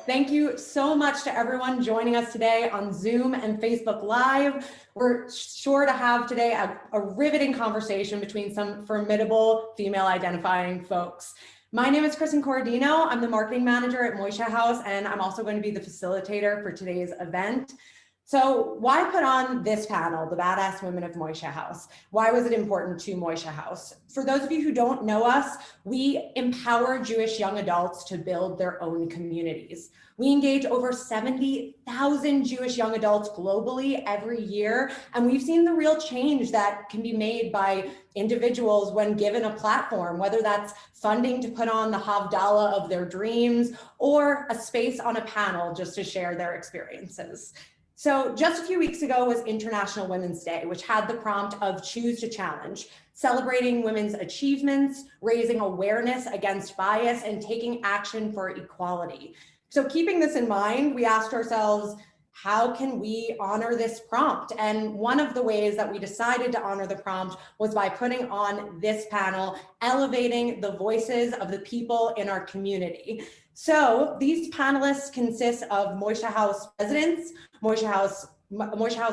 Thank you so much to everyone joining us today on Zoom and Facebook Live. We're sure to have today a riveting conversation between some formidable female identifying folks. My name is Kristen Corradino. I'm the marketing manager at Moishe House, and I'm also going to be the facilitator for today's event. So why put on this panel, the Badass Women of Moishe House? Why was it important to Moishe House? For those of you who don't know us, we empower Jewish young adults to build their own communities. We engage over 70,000 Jewish young adults globally every year, and we've seen the real change that can be made by individuals when given a platform, whether that's funding to put on the Havdalah of their dreams or a space on a panel just to share their experiences. So just a few weeks ago was International Women's Day, which had the prompt of Choose to Challenge, celebrating women's achievements, raising awareness against bias, and taking action for equality. So keeping this in mind, we asked ourselves, how can we honor this prompt? And one of the ways that we decided to honor the prompt was by putting on this panel, elevating the voices of the people in our community. So these panelists consist of Moishe House residents, Moishe House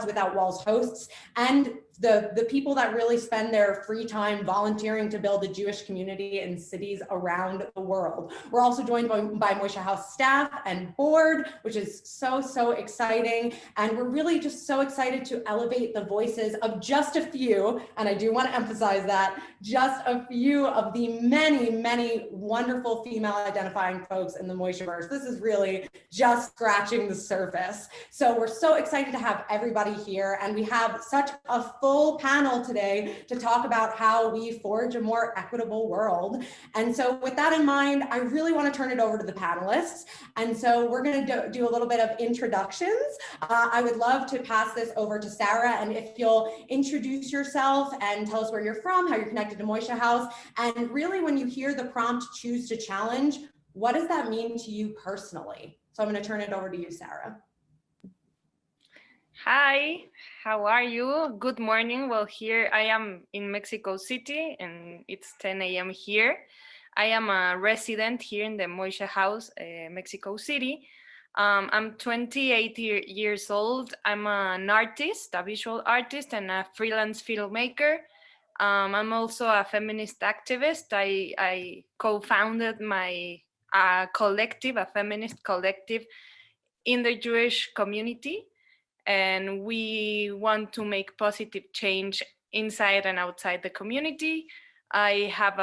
Without Walls hosts, and the people that really spend their free time volunteering to build a Jewish community in cities around the world. We're also joined by Moishe House staff and board, which is so exciting. And we're really just so excited to elevate the voices of just a few, and I do want to emphasize that, just a few of the many wonderful female identifying folks in the Moisheverse. This is really just scratching the surface. So we're so excited to have everybody here, and we have such a full panel today to talk about how we forge a more equitable world. And so with that in mind, I really want to turn it over to the panelists. And so we're going to do a little bit of introductions. I would love to pass this over to Sarah, and if you'll introduce yourself and tell us where you're from, how you're connected to Moishe House, and really when you hear the prompt Choose to Challenge, what does that mean to you personally? So I'm going to turn it over to you, Sarah. Hi, how are you? Good morning. Well, here I am in Mexico City and it's 10 a.m. here. I am a resident here in the Moishe House, Mexico City. I'm 28 years old. I'm an artist, a visual artist and a freelance filmmaker. I'm also a feminist activist. I co-founded my collective, a feminist collective in the Jewish community. And we want to make positive change inside and outside the community. I have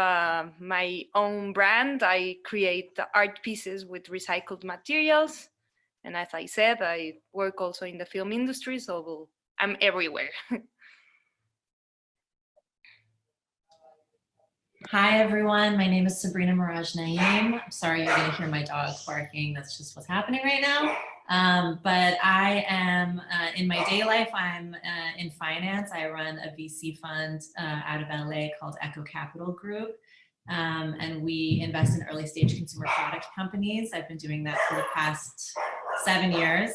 my own brand. I create art pieces with recycled materials. And as I said, I work also in the film industry, so I'm everywhere. Hi, everyone. My name is Sabrina Mirajnayim. I'm sorry you're going to hear my dog barking. That's just what's happening right now. But I am, in my day life, I'm in finance. I run a VC fund out of LA called Capital Group. And we invest in early stage consumer product companies. I've been doing that for the past 7 years.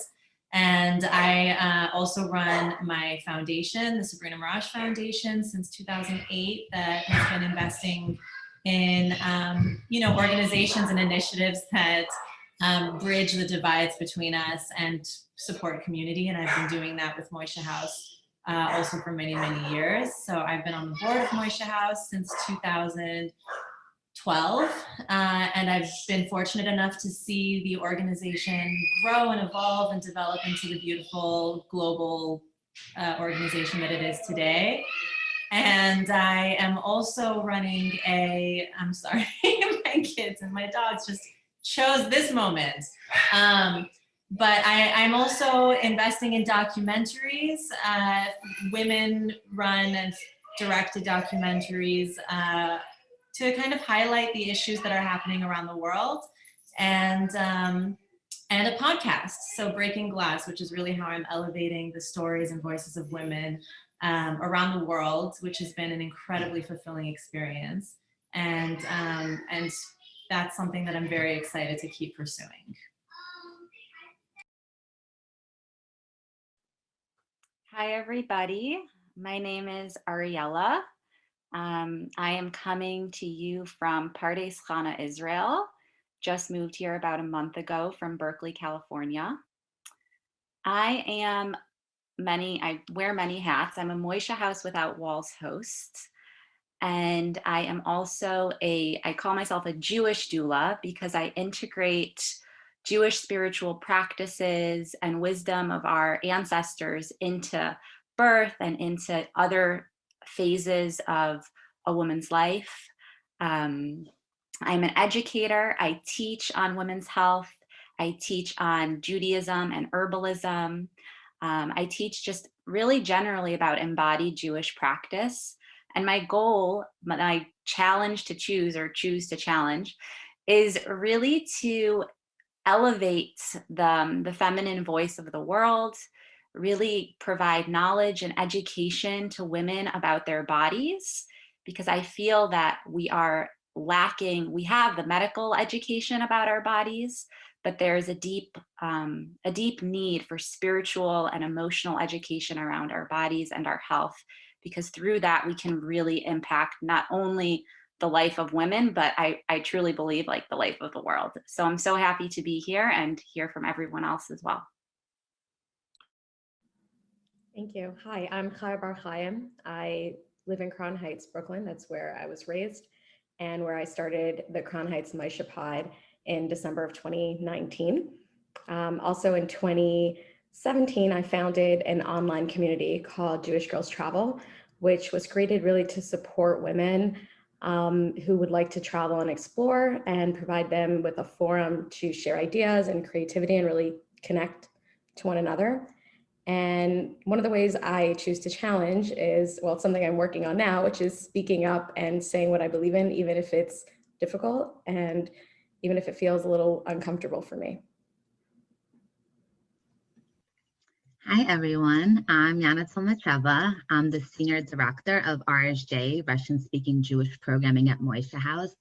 And I also run my foundation, the Sabrina Miraj Foundation, since 2008, that has been investing in organizations and initiatives that bridge the divides between us and support community. And I've been doing that with Moishe House also for many years. So I've been on the board of Moishe House since 2012, and I've been fortunate enough to see the organization grow and evolve and develop into the beautiful global organization that it is today. And I am also running I'm sorry, my kids and my dogs just chose this moment. But I'm also investing in documentaries, women run and directed documentaries to kind of highlight the issues that are happening around the world, and a podcast, so Breaking Glass, which is really how I'm elevating the stories and voices of women around the world, which has been an incredibly fulfilling experience. And that's something that I'm very excited to keep pursuing. Hi, everybody. My name is Ariella. I am coming to you from Pardes Chana, Israel. just moved here about a month ago from Berkeley, California. I wear many hats. I'm a Moishe House Without Walls host. And I am also I call myself a Jewish doula because I integrate Jewish spiritual practices and wisdom of our ancestors into birth and into other phases of a woman's life. I'm an educator. I teach on women's health. I teach on Judaism and herbalism. I teach just really generally about embodied Jewish practice. And my goal, my challenge to choose or choose to challenge, is really to elevate the feminine voice of the world, really provide knowledge and education to women about their bodies, because I feel that we are lacking. We have the medical education about our bodies, but there's a deep need for spiritual and emotional education around our bodies and our health, because through that we can really impact not only the life of women, but I truly believe like the life of the world. So I'm so happy to be here and hear from everyone else as well. Thank you. Hi, I'm Barclay. I live in Crown Heights, Brooklyn. That's where I was raised and where I started the Crown Heights Moishe Pod in December of 2019. Also in 2017, I founded an online community called Jewish Girls Travel, which was created really to support women who would like to travel and explore and provide them with a forum to share ideas and creativity and really connect to one another. And one of the ways I choose to challenge is, well, it's something I'm working on now, which is speaking up and saying what I believe in, even if it's difficult and even if it feels a little uncomfortable for me. Hi, everyone. I'm Yana Tomaszewa. I'm the Senior Director of RSJ, Russian-Speaking Jewish Programming at Moishe House.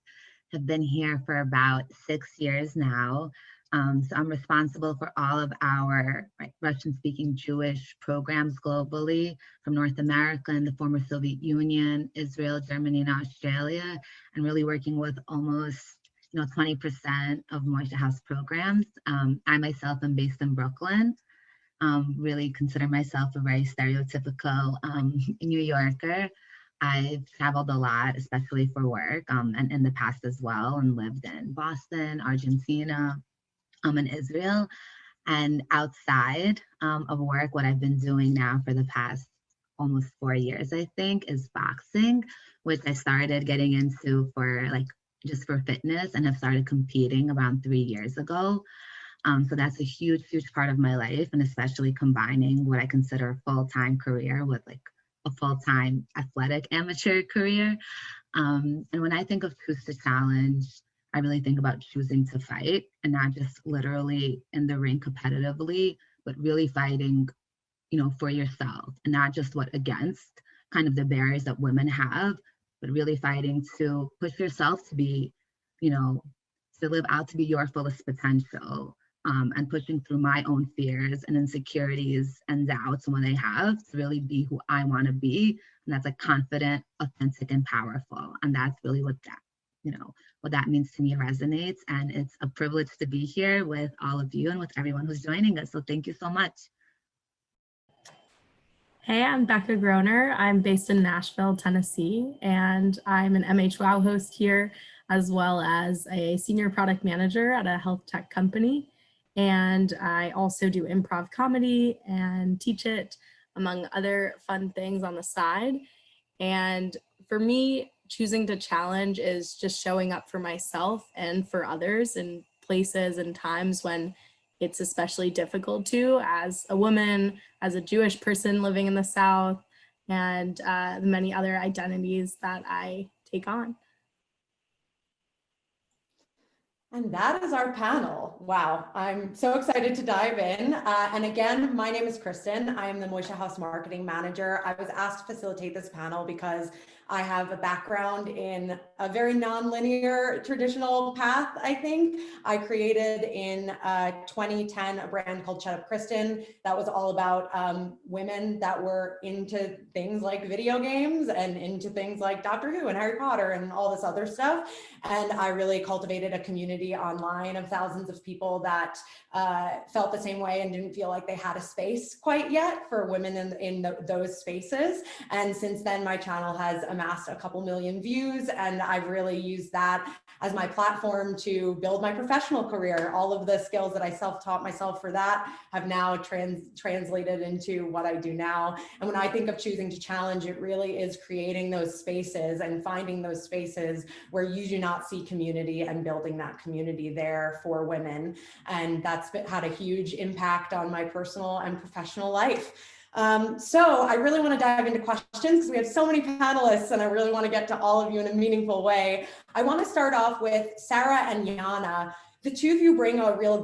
I've been here for about 6 years now. So I'm responsible for all of our Russian-speaking Jewish programs globally from North America and the former Soviet Union, Israel, Germany, and Australia, and really working with almost 20% of Moishe House programs. I myself am based in Brooklyn. Really consider myself a very stereotypical New Yorker. I've traveled a lot, especially for work, and in the past as well, and lived in Boston, Argentina, and Israel. And outside of work, what I've been doing now for the past almost 4 years, I think, is boxing, which I started getting into for just for fitness and have started competing around 3 years ago. So that's a huge, huge part of my life, and especially combining what I consider a full-time career with a full-time athletic amateur career. And when I think of choose to challenge, I really think about choosing to fight, and not just literally in the ring competitively, but really fighting, for yourself, and not just against kind of the barriers that women have, but really fighting to push yourself to be, to live out to be your fullest potential. And pushing through my own fears and insecurities and doubts when they have to really be who I want to be. And that's confident, authentic, and powerful. And that's really what that means to me resonates. And it's a privilege to be here with all of you and with everyone who's joining us. So thank you so much. Hey, I'm Becca Groener. I'm based in Nashville, Tennessee, and I'm an MHWOW host here, as well as a senior product manager at a health tech company. And I also do improv comedy and teach it, among other fun things on the side. And for me, choosing to challenge is just showing up for myself and for others in places and times when it's especially difficult to, as a woman, as a Jewish person living in the South, and the many other identities that I take on. And that is our panel. Wow, I'm so excited to dive in. And again, my name is Kristen. I am the Moishe House Marketing Manager. I was asked to facilitate this panel because I have a background in a very non-linear traditional path, I think. I created in 2010 a brand called Shut Up Kristen that was all about women that were into things like video games and into things like Doctor Who and Harry Potter and all this other stuff. And I really cultivated a community community online of thousands of people that felt the same way and didn't feel like they had a space quite yet for women in those spaces. And since then, my channel has amassed a couple million views, and I've really used that as my platform to build my professional career. All of the skills that I self-taught myself for that have now translated into what I do now. And when I think of choosing to challenge, it really is creating those spaces and finding those spaces where you do not see community and building that community there for women. And that's had a huge impact on my personal and professional life. So I really want to dive into questions because we have so many panelists and I really want to get to all of you in a meaningful way. I want to start off with Sarah and Yana. The two of you bring a real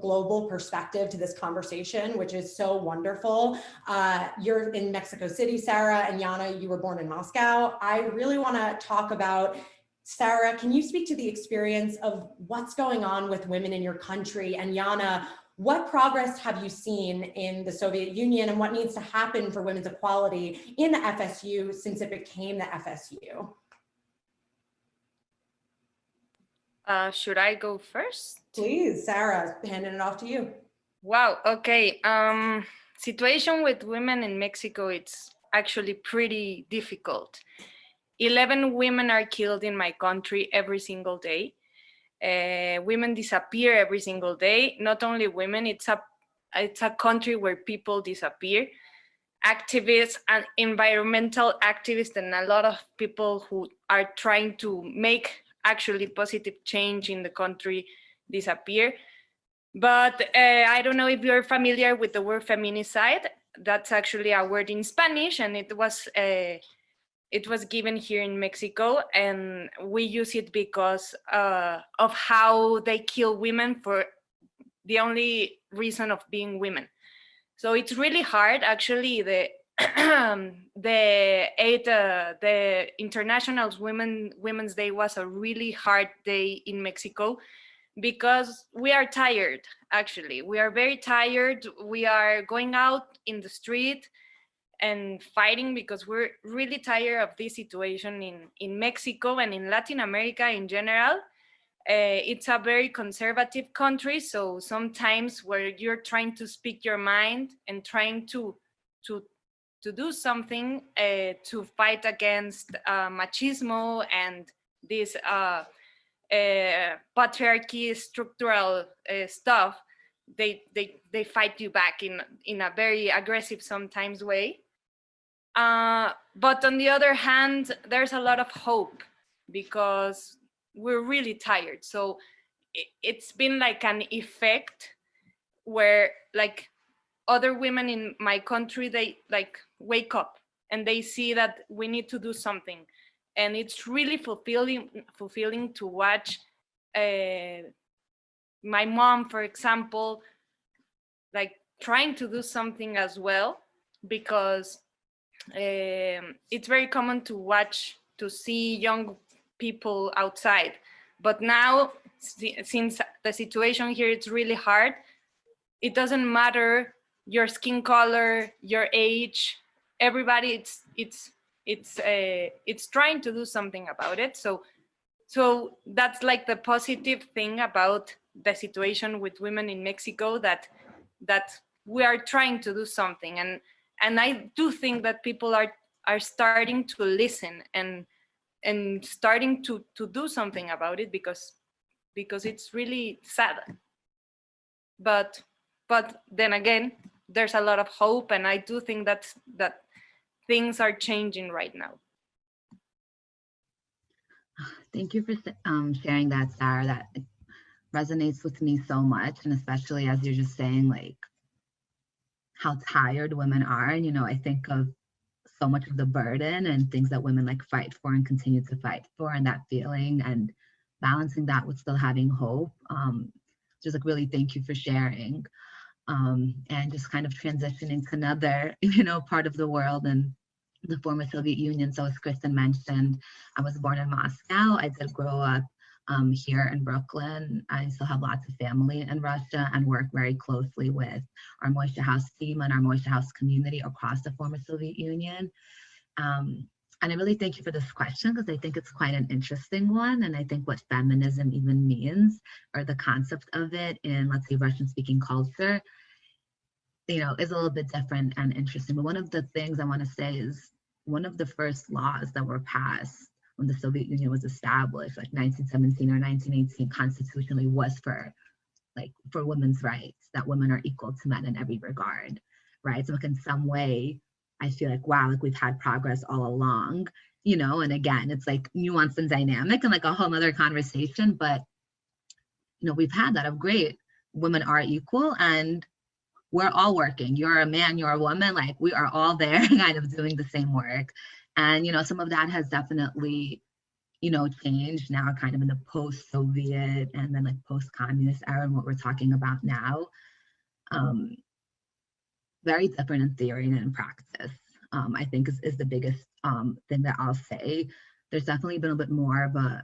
global perspective to this conversation, which is so wonderful. You're in Mexico City, Sarah, and Yana, you were born in Moscow. I really want to talk about, Sarah, can you speak to the experience of what's going on with women in your country? And Yana, what progress have you seen in the Soviet Union and what needs to happen for women's equality in the FSU since it became the FSU? Should I go first? Please, Sarah, handing it off to you. Wow, okay. Situation with women in Mexico, it's actually pretty difficult. 11 women are killed in my country every single day. Women disappear every single day. Not only women, it's a country where people disappear. Activists and environmental activists and a lot of people who are trying to make actually positive change in the country disappear. But I don't know if you're familiar with the word feminicide. That's actually a word in Spanish, and it was given here in Mexico, and we use it because of how they kill women for the only reason of being women. So it's really hard. Actually, the International Women's Day was a really hard day in Mexico because we are tired. Actually, we are very tired. We are going out in the street and fighting because we're really tired of this situation in Mexico and in Latin America in general. It's a very conservative country, so sometimes where you're trying to speak your mind and trying to do something to fight against machismo and this patriarchy structural stuff, they fight you back in a very aggressive sometimes way. But on the other hand, there's a lot of hope because we're really tired. So it's been like an effect where like other women in my country, they like wake up and they see that we need to do something. And it's really fulfilling to watch my mom, for example, like trying to do something as well, because it's very common to see young people outside. But now, since the situation here is really hard, it doesn't matter your skin color, your age, everybody it's trying to do something about it. So that's like the positive thing about the situation with women in Mexico, that we are trying to do something. And I do think that people are starting to listen and starting to do something about it because it's really sad. But then again, there's a lot of hope, and I do think that things are changing right now. Thank you for sharing that, Sarah. That resonates with me so much, and especially as you're just saying, like, how tired women are. And, you know, I think of so much of the burden and things that women like fight for and continue to fight for, and that feeling and balancing that with still having hope. Just like really thank you for sharing. And just kind of transitioning to another, you know, part of the world and the former Soviet Union. So as Kristen mentioned, I was born in Moscow. I did grow up here in Brooklyn. I still have lots of family in Russia and work very closely with our Moishe House team and our Moishe House community across the former Soviet Union. And I really thank you for this question because I think it's quite an interesting one. And I think what feminism even means, or the concept of it in, let's say, Russian speaking culture, is a little bit different and interesting. But one of the things I want to say is one of the first laws that were passed when the Soviet Union was established, like 1917 or 1918, constitutionally was for women's rights, that women are equal to men in every regard, right? So like in some way, I feel like, wow, like we've had progress all along, and again, it's like nuanced and dynamic and like a whole nother conversation, but we've had that of great, women are equal and we're all working. You're a man, you're a woman, like we are all there kind of doing the same work. And, some of that has definitely, changed now kind of in the post-Soviet and then like post-communist era and what we're talking about now. Very different in theory and in practice, I think is the biggest thing that I'll say. There's definitely been a bit more of a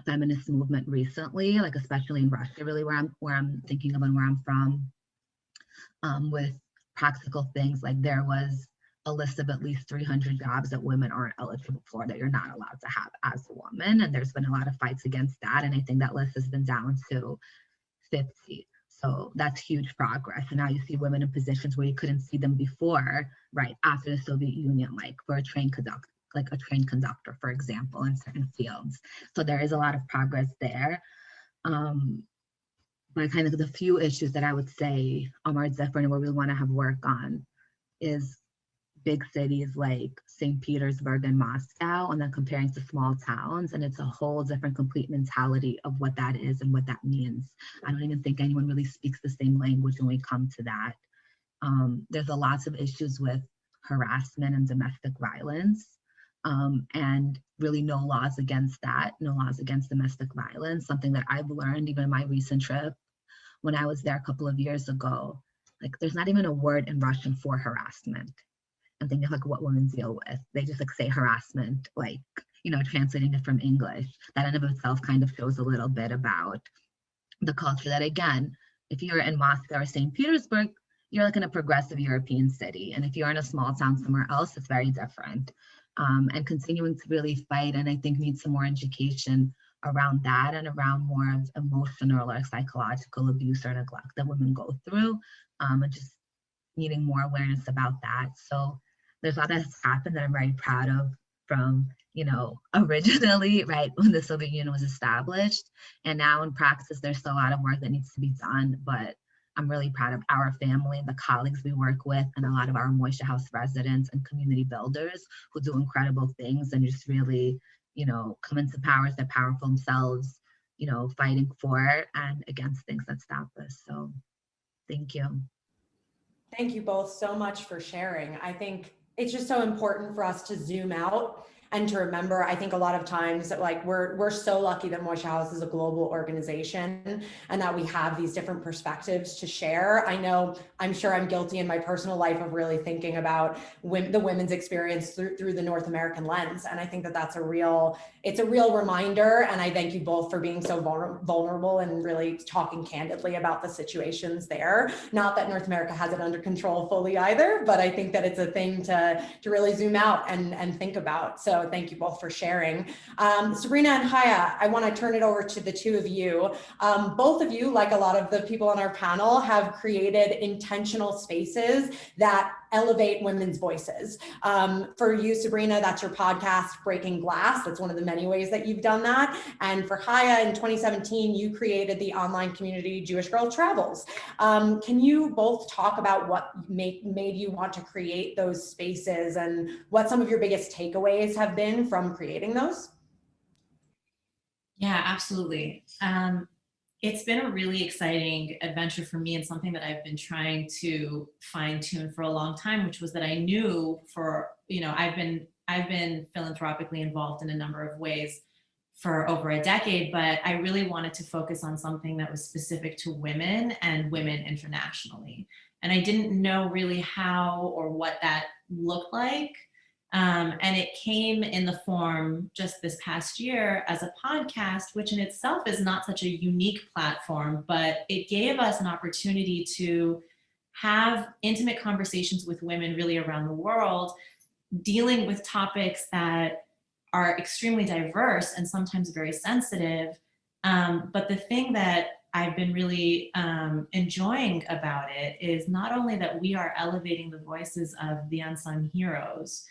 feminist movement recently, like especially in Russia, really where I'm thinking of and where I'm from, with practical things like there was a list of at least 300 jobs that women aren't eligible for that you're not allowed to have as a woman. And there's been a lot of fights against that. And I think that list has been down to 50. So that's huge progress. And now you see women in positions where you couldn't see them before, right, after the Soviet Union, like for a train conductor, for example, in certain fields. So there is a lot of progress there. But kind of the few issues that I would say are different and where we want to have work on is big cities like St. Petersburg and Moscow, and then comparing to small towns. And it's a whole different, complete mentality of what that is and what that means. I don't even think anyone really speaks the same language when we come to that. There's a lots of issues with harassment and domestic violence, and really no laws against that, no laws against domestic violence. Something that I've learned even in my recent trip when I was there a couple of years ago, like there's not even a word in Russian for harassment. I'm thinking of like what women deal with. They just like say harassment, like, translating it from English. That in of itself kind of shows a little bit about the culture that, again, if you're in Moscow or St. Petersburg, you're like in a progressive European city. And if you're in a small town somewhere else, it's very different. And continuing to really fight, and I think need some more education around that and around more of emotional or psychological abuse or neglect that women go through, and just needing more awareness about that. So there's a lot that has happened that I'm very proud of from, originally, right, when the Soviet Union was established. And now in practice, there's still a lot of work that needs to be done, but I'm really proud of our family and the colleagues we work with and a lot of our Moishe House residents and community builders who do incredible things and just really, come into power as they're powerful themselves, fighting for and against things that stop us. So thank you. Thank you both so much for sharing. I think it's just so important for us to zoom out and to remember. I think a lot of times that like we're so lucky that Moishe House is a global organization and that we have these different perspectives to share. I'm sure I'm guilty in my personal life of really thinking about the women's experience through the North American lens. And I think that it's a real reminder. And I thank you both for being so vulnerable and really talking candidly about the situations there. Not that North America has it under control fully either, but I think that it's a thing to really zoom out and think about. So thank you both for sharing. Sabrina and Chaya, I want to turn it over to the two of you. Both of you, like a lot of the people on our panel, have created intentional spaces that elevate women's voices. For you, Sabrina, that's your podcast, Breaking Glass. That's one of the many ways that you've done that. And for Chaya, in 2017, you created the online community Jewish Girl Travels. Can you both talk about what made you want to create those spaces and what some of your biggest takeaways have been from creating those? Yeah, absolutely. It's been a really exciting adventure for me and something that I've been trying to fine tune for a long time, which was that I knew I've been philanthropically involved in a number of ways for over a decade, but I really wanted to focus on something that was specific to women and women internationally. And I didn't know really how or what that looked like. And it came in the form just this past year as a podcast, which in itself is not such a unique platform, but it gave us an opportunity to have intimate conversations with women really around the world dealing with topics that are extremely diverse and sometimes very sensitive. But the thing that I've been really enjoying about it is not only that we are elevating the voices of the unsung heroes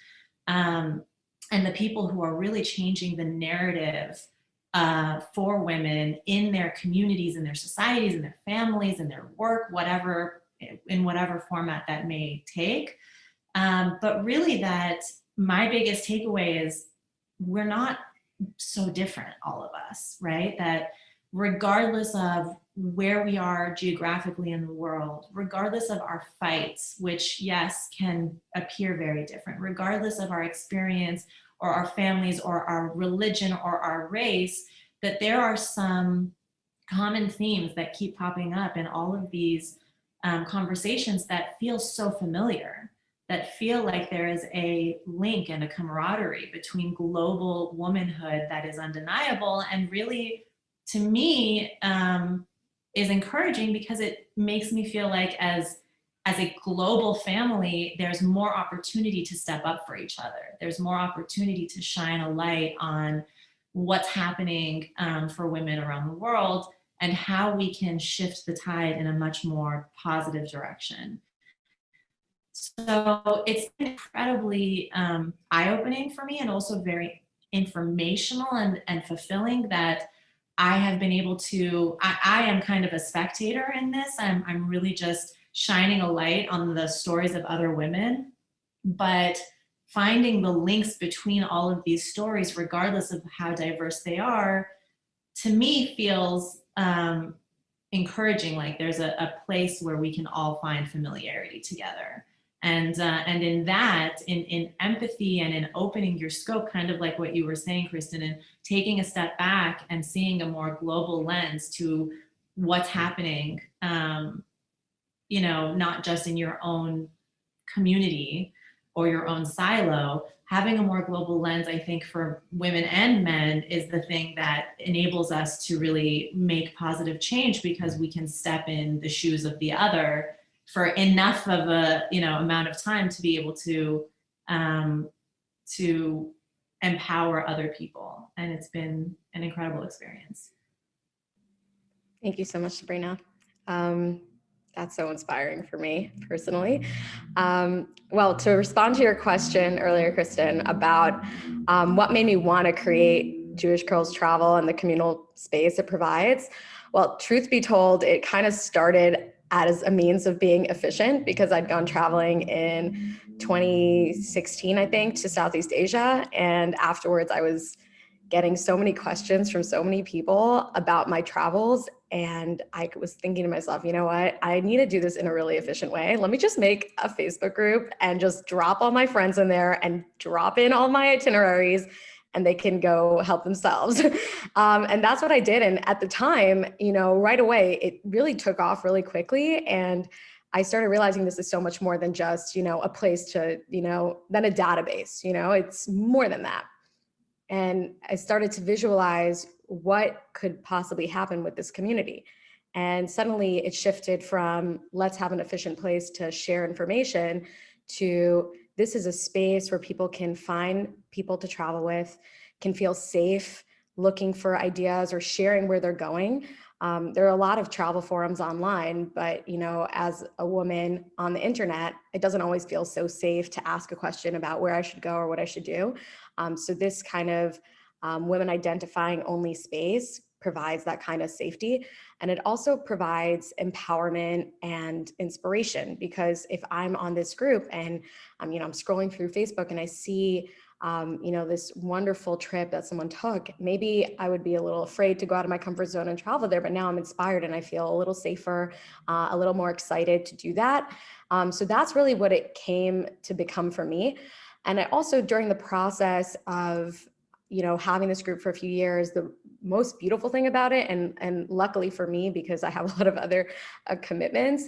and the people who are really changing the narrative for women in their communities, in their societies, in their families, in their work, in whatever format that may take. But really that my biggest takeaway is we're not so different, all of us, right? That regardless of where we are geographically in the world, regardless of our fights, which yes, can appear very different, regardless of our experience or our families or our religion or our race, that there are some common themes that keep popping up in all of these conversations that feel so familiar, that feel like there is a link and a camaraderie between global womanhood that is undeniable and really, to me, is encouraging because it makes me feel like as a global family, there's more opportunity to step up for each other. There's more opportunity to shine a light on what's happening for women around the world and how we can shift the tide in a much more positive direction. So it's incredibly eye-opening for me and also very informational and fulfilling that I have been able to, I am kind of a spectator in this. I'm really just shining a light on the stories of other women, but finding the links between all of these stories, regardless of how diverse they are, to me feels encouraging, like there's a place where we can all find familiarity together. And in that, in empathy and in opening your scope, kind of like what you were saying, Kristen, and taking a step back and seeing a more global lens to what's happening, you know, not just in your own community or your own silo, having a more global lens, I think, for women and men is the thing that enables us to really make positive change because we can step in the shoes of the other for enough of a, you know, amount of time to be able to empower other people. And it's been an incredible experience. Thank you so much, Sabrina. That's so inspiring for me personally. Well, to respond to your question earlier, Kristen, about what made me want to create Jewish Girls Travel and the communal space it provides. Well, truth be told, it kind of started as a means of being efficient because I'd gone traveling in 2016, I think, to Southeast Asia. And afterwards, I was getting so many questions from so many people about my travels. And I was thinking to myself, you know what, I need to do this in a really efficient way. Let me just make a Facebook group and just drop all my friends in there and drop in all my itineraries and they can go help themselves. And that's what I did. And at the time, you know, right away, it really took off really quickly. And I started realizing this is so much more than just, you know, a place to, you know, than a database, you know, it's more than that. And I started to visualize what could possibly happen with this community. And suddenly it shifted from let's have an efficient place to share information to this is a space where people can find people to travel with, can feel safe looking for ideas or sharing where they're going. There are a lot of travel forums online, but you know, as a woman on the internet, it doesn't always feel so safe to ask a question about where I should go or what I should do. So this kind of women identifying only space provides that kind of safety. And it also provides empowerment and inspiration because if I'm on this group and you know, I'm scrolling through Facebook and I see you know, this wonderful trip that someone took, maybe I would be a little afraid to go out of my comfort zone and travel there, but now I'm inspired and I feel a little safer, a little more excited to do that. So that's really what it came to become for me. And I also, during the process of, you know, having this group for a few years, the most beautiful thing about it, and luckily for me, because I have a lot of other commitments,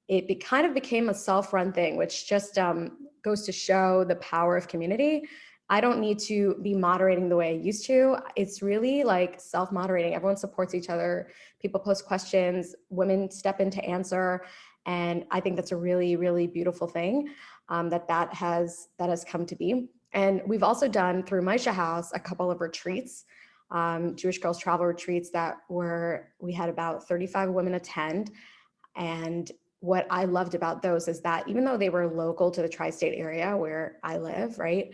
it kind of became a self-run thing, which just goes to show the power of community. I don't need to be moderating the way I used to. It's really like self-moderating. Everyone supports each other. People post questions, women step in to answer. And I think that's a really, really beautiful thing. that has come to be. And we've also done through Moishe House a couple of retreats, Jewish girls travel retreats we had about 35 women attend. And what I loved about those is that even though they were local to the tri-state area where I live, right,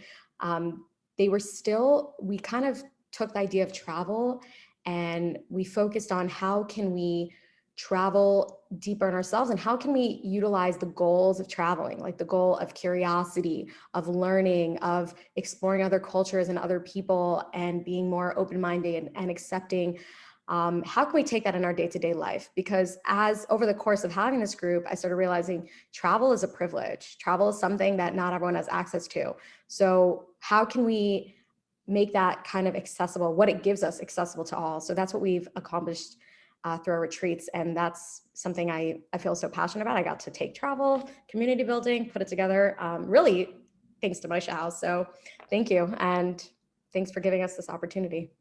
we kind of took the idea of travel and we focused on how can we travel deeper in ourselves and how can we utilize the goals of traveling, like the goal of curiosity, of learning, of exploring other cultures and other people and being more open-minded and accepting. How can we take that in our day-to-day life? Because over the course of having this group, I started realizing travel is a privilege. Travel is something that not everyone has access to. So how can we make that kind of accessible, what it gives us accessible to all? So that's what we've accomplished through our retreats. And that's something I feel so passionate about. I got to take travel, community building, put it together, really thanks to Moishe House. So thank you. And thanks for giving us this opportunity.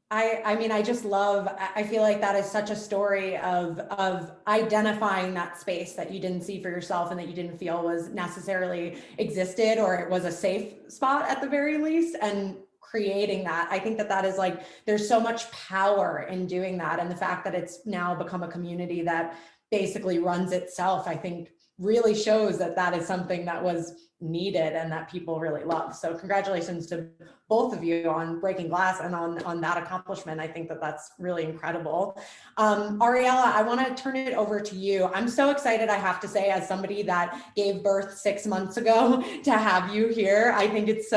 I mean, I feel like that is such a story of identifying that space that you didn't see for yourself and that you didn't feel was necessarily existed, or it was a safe spot at the very least, and creating that. I think that is like, there's so much power in doing that. And the fact that it's now become a community that basically runs itself, I think really shows that is something that was needed and that people really love. So congratulations to both of you on breaking glass and on that accomplishment. I think that's really incredible. Ariella, I want to turn it over to you. I'm so excited, I have to say, as somebody that gave birth 6 months ago, to have you here. I think it's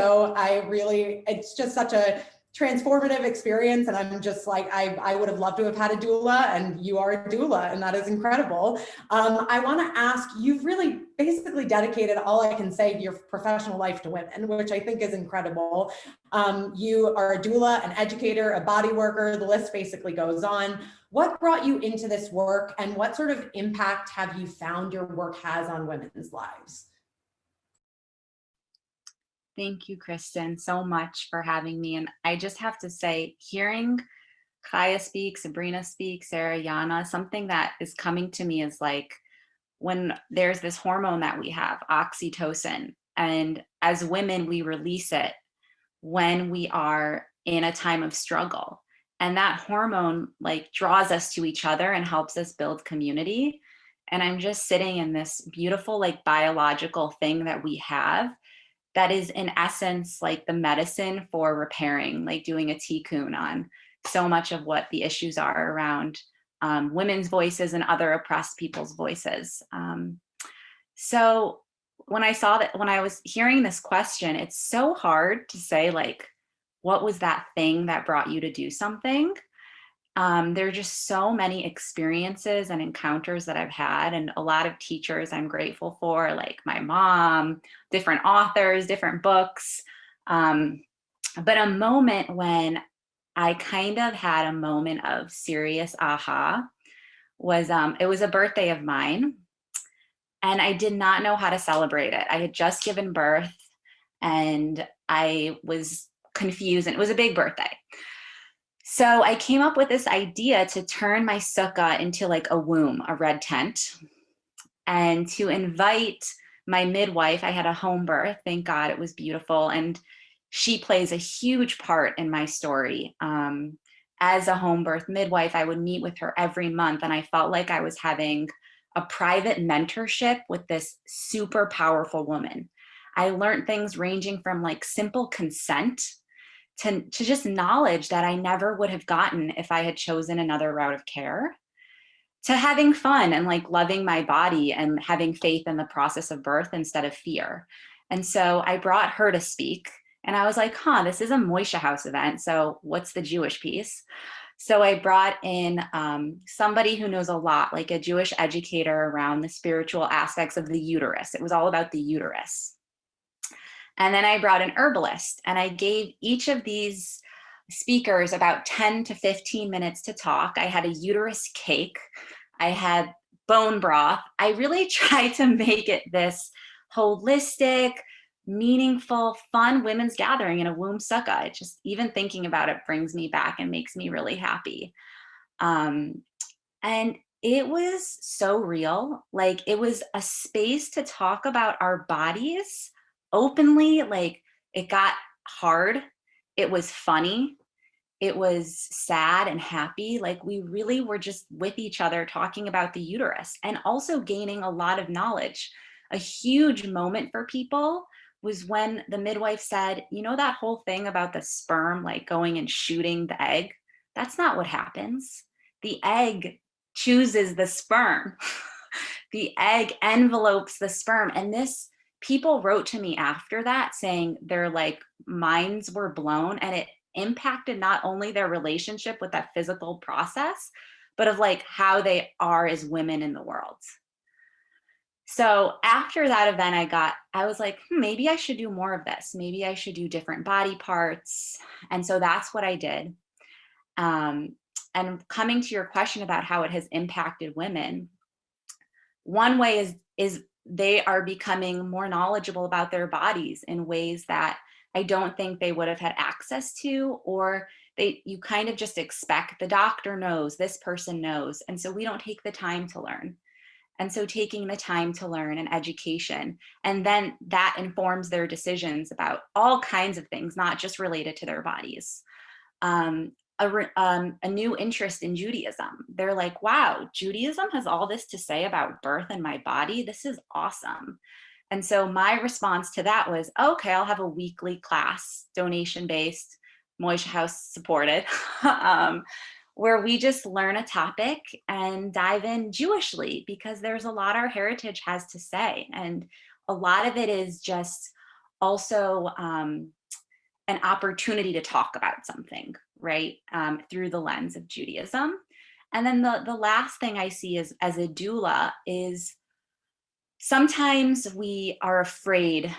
just such a transformative experience. And I'm just like, I would have loved to have had a doula, and you are a doula, and that is incredible. I want to ask, you've really basically dedicated, all I can say, your professional life to women, which I think is incredible. You are a doula, an educator, a body worker, the list basically goes on. What brought you into this work, and what sort of impact have you found your work has on women's lives? Thank you, Kristen, so much for having me. And I just have to say, hearing Chaya speak, Sabrina speak, Sarah, Yana, something that is coming to me is like, when there's this hormone that we have, oxytocin, and as women, we release it when we are in a time of struggle. And that hormone like draws us to each other and helps us build community. And I'm just sitting in this beautiful, like, biological thing that we have that is in essence like the medicine for repairing, like doing a tikkun on so much of what the issues are around women's voices and other oppressed people's voices. So when I was hearing this question, it's so hard to say, like, what was that thing that brought you to do something? There are just so many experiences and encounters that I've had, and a lot of teachers I'm grateful for, like my mom, different authors, different books. But a moment when I kind of had a moment of serious aha was, it was a birthday of mine, and I did not know how to celebrate it. I had just given birth and I was confused, and it was a big birthday. So I came up with this idea to turn my sukkah into like a womb, a red tent, and to invite my midwife. I had a home birth, thank God, it was beautiful. And she plays a huge part in my story. As a home birth midwife, I would meet with her every month, and I felt like I was having a private mentorship with this super powerful woman. I learned things ranging from like simple consent to just knowledge that I never would have gotten if I had chosen another route of care, to having fun and like loving my body and having faith in the process of birth instead of fear. And so I brought her to speak, and I was like, this is a Moishe House event, so what's the Jewish piece? So I brought in somebody who knows a lot, like a Jewish educator around the spiritual aspects of the uterus. It was all about the uterus. And then I brought an herbalist, and I gave each of these speakers about 10 to 15 minutes to talk. I had a uterus cake. I had bone broth. I really tried to make it this holistic, meaningful, fun women's gathering in a womb sukkah. It just, even thinking about it brings me back and makes me really happy. And it was so real. Like, it was a space to talk about our bodies openly. Like, it got hard. It was funny. It was sad and happy. Like, we really were just with each other talking about the uterus and also gaining a lot of knowledge. A huge moment for people was when the midwife said, you know, that whole thing about the sperm, like going and shooting the egg, that's not what happens. The egg chooses the sperm. The egg envelopes the sperm. And this, people wrote to me after that saying their like minds were blown, and it impacted not only their relationship with that physical process, but of like how they are as women in the world. So after that event, I was like, maybe I should do more of this. Maybe I should do different body parts. And so that's what I did. And coming to your question about how it has impacted women, one way is they are becoming more knowledgeable about their bodies in ways that I don't think they would have had access to, or you kind of just expect the doctor knows, this person knows. And so we don't take the time to learn. And so taking the time to learn and education, and then that informs their decisions about all kinds of things, not just related to their bodies. A new interest in Judaism. They're like, wow, Judaism has all this to say about birth and my body. This is awesome. And so my response to that was, okay, I'll have a weekly class, donation-based, Moishe House supported, where we just learn a topic and dive in Jewishly, because there's a lot our heritage has to say. And a lot of it is just also an opportunity to talk about something, right? Through the lens of Judaism. And then the last thing I see is, as a doula, is sometimes we are afraid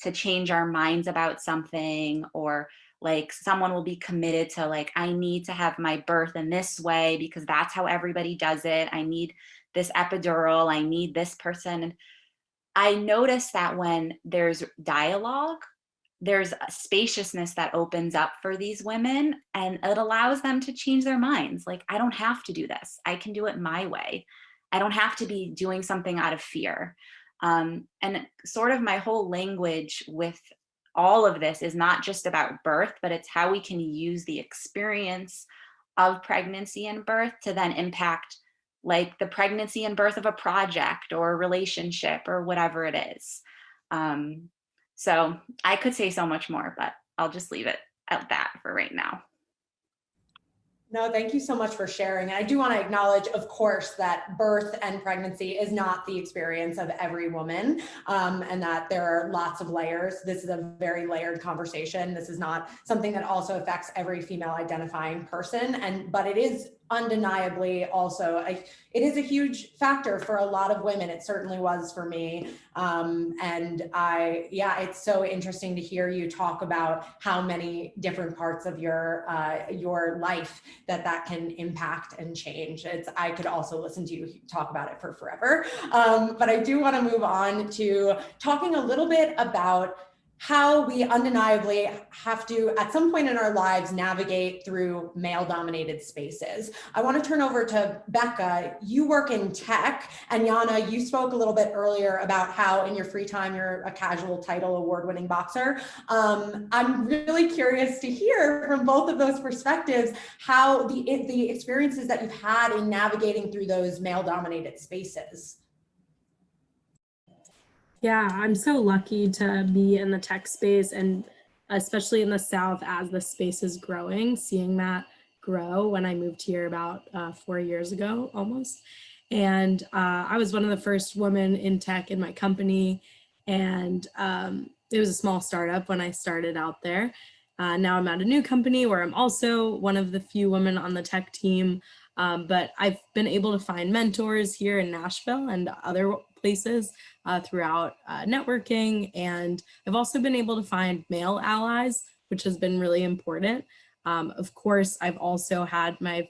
to change our minds about something, or like someone will be committed to like, I need to have my birth in this way because that's how everybody does it. I need this epidural. I need this person. And I notice that when there's dialogue, there's a spaciousness that opens up for these women, and it allows them to change their minds. Like, I don't have to do this. I can do it my way. I don't have to be doing something out of fear. And sort of my whole language with all of this is not just about birth, but it's how we can use the experience of pregnancy and birth to then impact like the pregnancy and birth of a project or a relationship or whatever it is. So I could say so much more, but I'll just leave it at that for right now. No, thank you so much for sharing. And I do want to acknowledge, of course, that birth and pregnancy is not the experience of every woman, and that there are lots of layers. This is a very layered conversation. This is not something that also affects every female identifying person, but it is undeniably also, it is a huge factor for a lot of women. It certainly was for me. And it's so interesting to hear you talk about how many different parts of your life that can impact and change. I could also listen to you talk about it for forever. But I do want to move on to talking a little bit about how we undeniably have to, at some point in our lives, navigate through male-dominated spaces. I want to turn over to Becca. You work in tech, and Yana, you spoke a little bit earlier about how in your free time, you're a casual title award-winning boxer. I'm really curious to hear from both of those perspectives how the experiences that you've had in navigating through those male-dominated spaces. Yeah, I'm so lucky to be in the tech space, and especially in the South as the space is growing, seeing that grow when I moved here about 4 years ago almost. And I was one of the first women in tech in my company, and it was a small startup when I started out there. Now I'm at a new company where I'm also one of the few women on the tech team, but I've been able to find mentors here in Nashville and other places throughout networking. And I've also been able to find male allies, which has been really important. Of course, I've also had my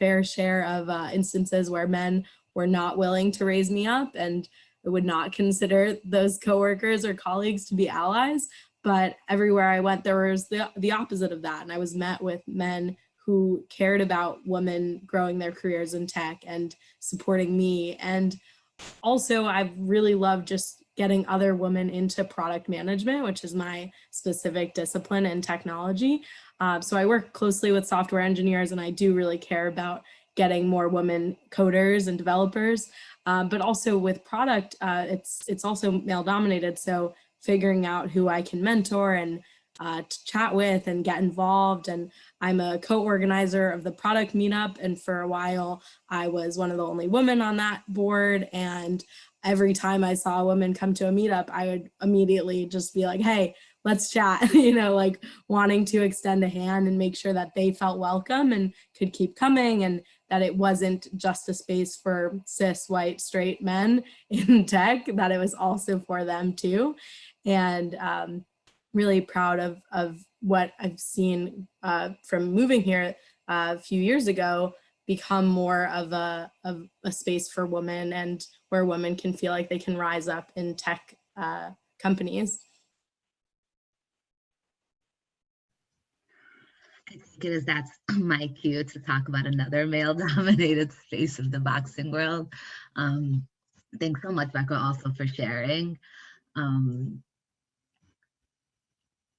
fair share of instances where men were not willing to raise me up and would not consider those coworkers or colleagues to be allies. But everywhere I went, there was the opposite of that. And I was met with men who cared about women growing their careers in tech and supporting me. And also, I've really loved just getting other women into product management, which is my specific discipline in technology. So I work closely with software engineers, and I do really care about getting more women coders and developers. But also with product, it's also male dominated. So figuring out who I can mentor and to chat with and get involved. And I'm a co-organizer of the product meetup. And for a while, I was one of the only women on that board. And every time I saw a woman come to a meetup, I would immediately just be like, hey, let's chat, like wanting to extend a hand and make sure that they felt welcome and could keep coming, and that it wasn't just a space for cis, white, straight men in tech, that it was also for them too. And really proud of what I've seen from moving here a few years ago become more of a space for women, and where women can feel like they can rise up in tech companies. I think it is that's my cue to talk about another male-dominated space of the boxing world. Thanks so much, Becca, also for sharing.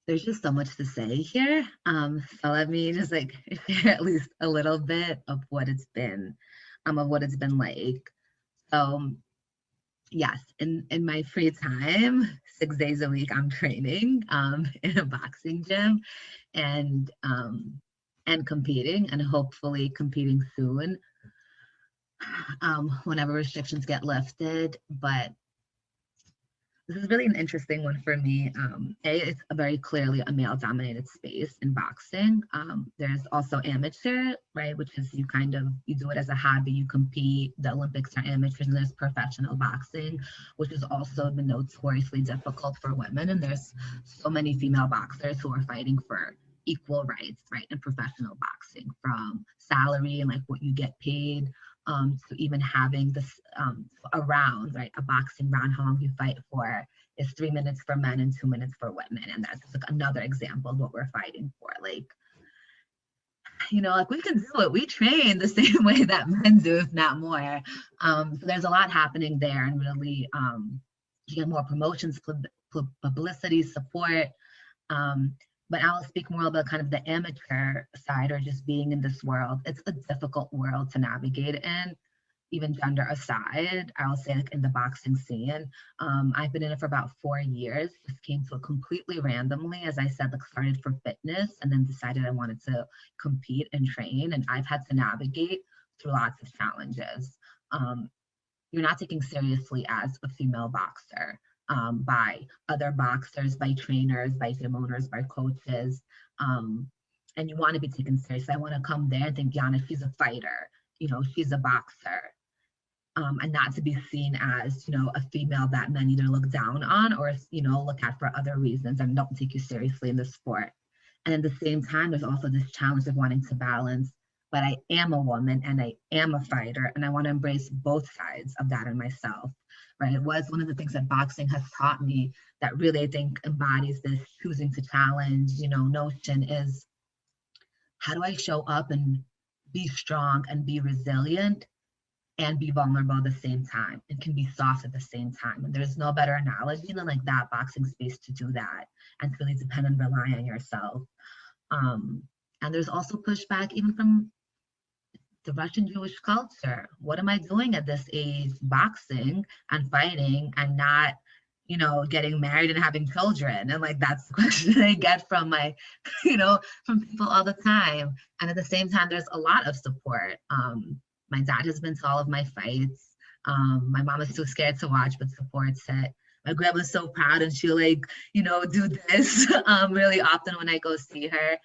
There's just so much to say here. So let me just share at least a little bit of what it's been, like. So yes, in my free time, 6 days a week, I'm training in a boxing gym and competing, and hopefully competing soon whenever restrictions get lifted. But this is really an interesting one for me. It's very clearly a male-dominated space in boxing. There's also amateur, right, which is you do it as a hobby, you compete. The Olympics are amateurs, and there's professional boxing, which has also been notoriously difficult for women. And there's so many female boxers who are fighting for equal rights, right, in professional boxing, from salary and what you get paid, to even having this a round, right? A boxing round, how long you fight for is 3 minutes for men and 2 minutes for women. And that's just another example of what we're fighting for. we can do it. We train the same way that men do, if not more. So there's a lot happening there, and really you get more promotions, publicity, support. But I'll speak more about kind of the amateur side, or just being in this world. It's a difficult world to navigate in, even gender aside. I'll say in the boxing scene, I've been in it for about 4 years. Just came to it completely randomly. As I said, started for fitness and then decided I wanted to compete and train. And I've had to navigate through lots of challenges. You're not taken seriously as a female boxer. By other boxers, by trainers, by gym owners, by coaches, and you want to be taken seriously. I want to come there and think, Yana, she's a fighter, she's a boxer, and not to be seen as, a female that men either look down on or, look at for other reasons and don't take you seriously in the sport. And at the same time, there's also this challenge of wanting to balance, but I am a woman and I am a fighter, and I want to embrace both sides of that in myself. Right, it was one of the things that boxing has taught me that really, I think, embodies this choosing to challenge, notion is, how do I show up and be strong and be resilient and be vulnerable at the same time, and can be soft at the same time? And there's no better analogy than that boxing space to do that, and to really depend and rely on yourself. And there's also pushback even from the Russian Jewish culture. What am I doing at this age, boxing and fighting and not, getting married and having children? And that's the question I get from from people all the time. And at the same time, there's a lot of support. My dad has been to all of my fights. My mom is too scared to watch, but supports it. My grandma's so proud, and she'll do this really often when I go see her.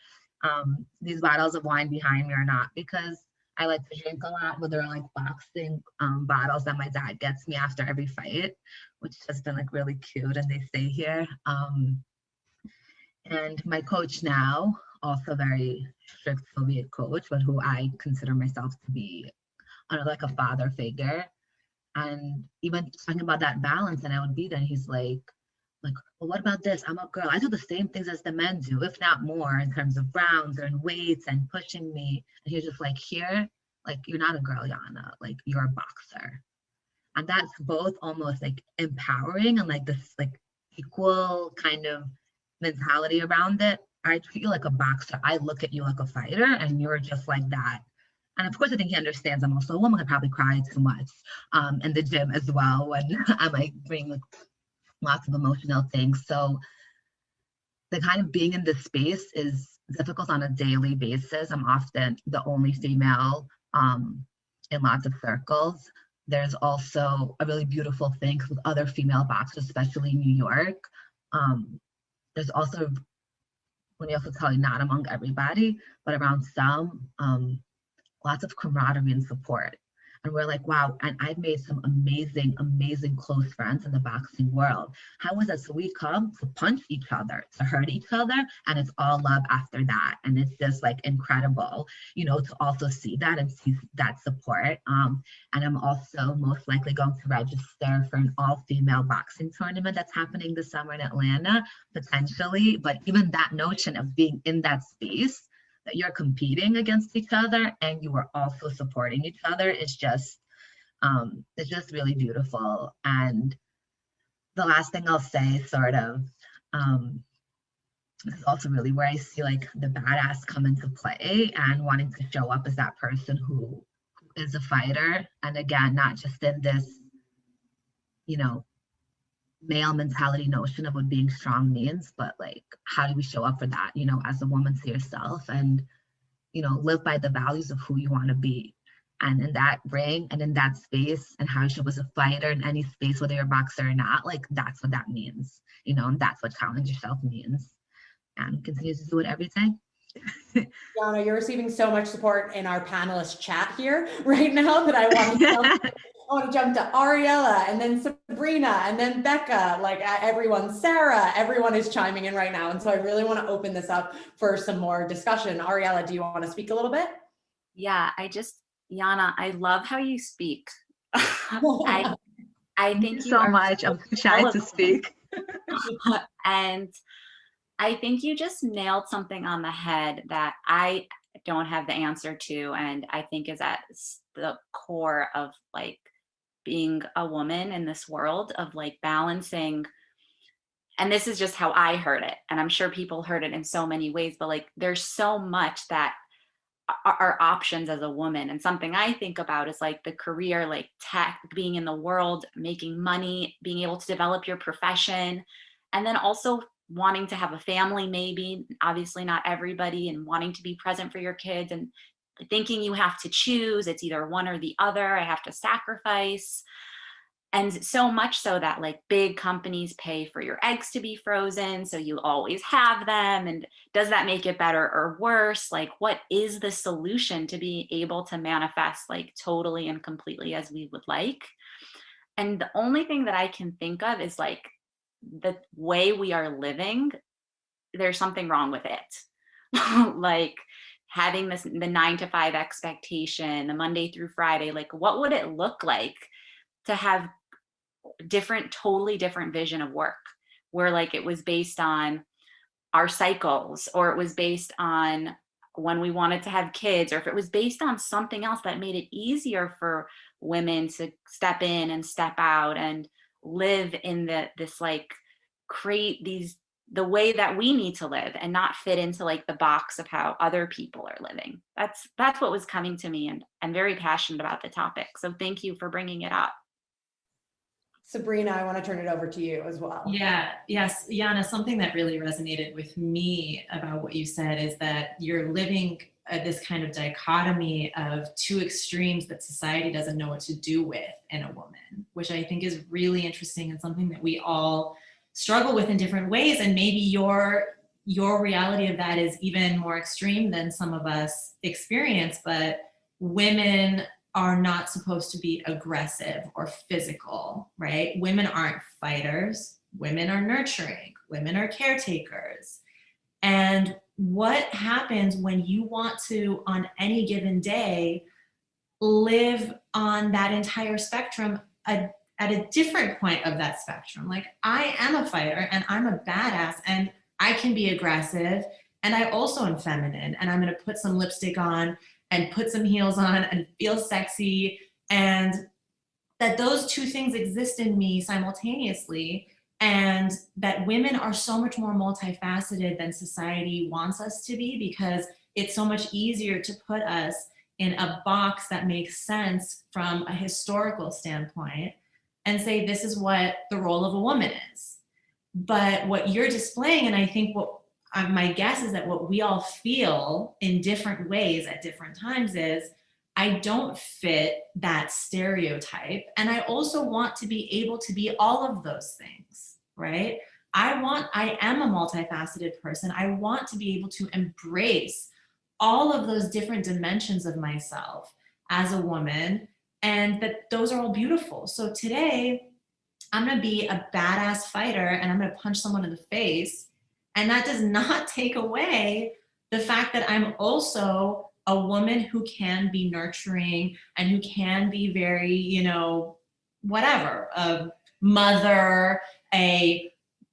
These bottles of wine behind me are not because I like to drink a lot, but they're boxing bottles that my dad gets me after every fight, which has been really cute, and they stay here. And my coach now, also very strict Soviet coach, but who I consider myself to be a father figure. And even talking about that balance, and I would be there, and he's like, well, what about this? I'm a girl. I do the same things as the men do, if not more, in terms of rounds or in weights and pushing me. And he's just like, here, like, you're not a girl, Yana. Like, you're a boxer. And that's both almost like empowering and like this like equal kind of mentality around it. I treat you like a boxer. I look at you like a fighter, and you're just like that. And of course, I think he understands I'm also a woman. I probably cry too much in the gym as well when I might bring like lots of emotional things. So the kind of being in this space is difficult on a daily basis. I'm often the only female in lots of circles. There's also a really beautiful thing with other female boxers, especially in New York. There's also, let me also tell you, not among everybody, but around some, lots of camaraderie and support. And we're like, wow, and I've made some amazing, amazing close friends in the boxing world. How is that? So we come to punch each other, to hurt each other, and it's all love after that. And it's just like incredible, you know, to also see that and see that support. And I'm also most likely going to register for an all-female boxing tournament that's happening this summer in Atlanta, potentially. But even that notion of being in that space, that you're competing against each other and you are also supporting each other is just it's just really beautiful. And the last thing I'll say, sort of, this is also really where I see like the badass come into play and wanting to show up as that person who is a fighter. And again, not just in this, you know, male mentality notion of what being strong means, but like, how do we show up for that, you know, as a woman to yourself and, you know, live by the values of who you want to be. And in that ring and in that space, and how you show up as a fighter in any space, whether you're a boxer or not, like that's what that means, you know, and that's what challenge yourself means. And continue to do it every day. Yana, you're receiving so much support in our panelist chat here right now that I want to jump to Ariella and then Sabrina and then Becca, like everyone, Sarah, everyone is chiming in right now. And so I really want to open this up for some more discussion. Ariella, do you want to speak a little bit? Yeah, Yana, I love how you speak. I think you so much. I'm shy to speak. And I think you just nailed something on the head that I don't have the answer to, and I think is at the core of like being a woman in this world of like balancing. And this is just how I heard it, and I'm sure people heard it in so many ways, but like there's so much that are options as a woman. And something I think about is like the career, like tech, being in the world, making money, being able to develop your profession, and then also wanting to have a family, maybe, obviously not everybody, and wanting to be present for your kids and thinking you have to choose, it's either one or the other, I have to sacrifice. And so much so that like big companies pay for your eggs to be frozen, so you always have them. And does that make it better or worse? Like, what is the solution to be able to manifest like totally and completely as we would like? And the only thing that I can think of is like the way we are living, there's something wrong with it. Like having the 9 to 5 expectation, the Monday through Friday, like what would it look like to have totally different vision of work, where like it was based on our cycles, or it was based on when we wanted to have kids, or if it was based on something else that made it easier for women to step in and step out and live in this like create the way that we need to live and not fit into like the box of how other people are living. That's what was coming to me, and I'm very passionate about the topic. So thank you for bringing it up. Sabrina, I want to turn it over to you as well. Yes, Yana, something that really resonated with me about what you said is that you're living this kind of dichotomy of two extremes that society doesn't know what to do with in a woman, which I think is really interesting and something that we all struggle with in different ways. And maybe your reality of that is even more extreme than some of us experience, but women are not supposed to be aggressive or physical, right? Women aren't fighters. Women are nurturing. Women are caretakers. And what happens when you want to, on any given day, live on that entire spectrum at a different point of that spectrum. Like, I am a fighter and I'm a badass and I can be aggressive, and I also am feminine, and I'm going to put some lipstick on and put some heels on and feel sexy, and that those two things exist in me simultaneously, and that women are so much more multifaceted than society wants us to be, because it's so much easier to put us in a box that makes sense from a historical standpoint and say, this is what the role of a woman is. But what you're displaying, and I think what my guess is that what we all feel in different ways at different times is, I don't fit that stereotype. And I also want to be able to be all of those things, right? I am a multifaceted person. I want to be able to embrace all of those different dimensions of myself as a woman, and that those are all beautiful. So today, I'm gonna be a badass fighter and I'm gonna punch someone in the face. And that does not take away the fact that I'm also a woman who can be nurturing and who can be very, whatever, a mother, a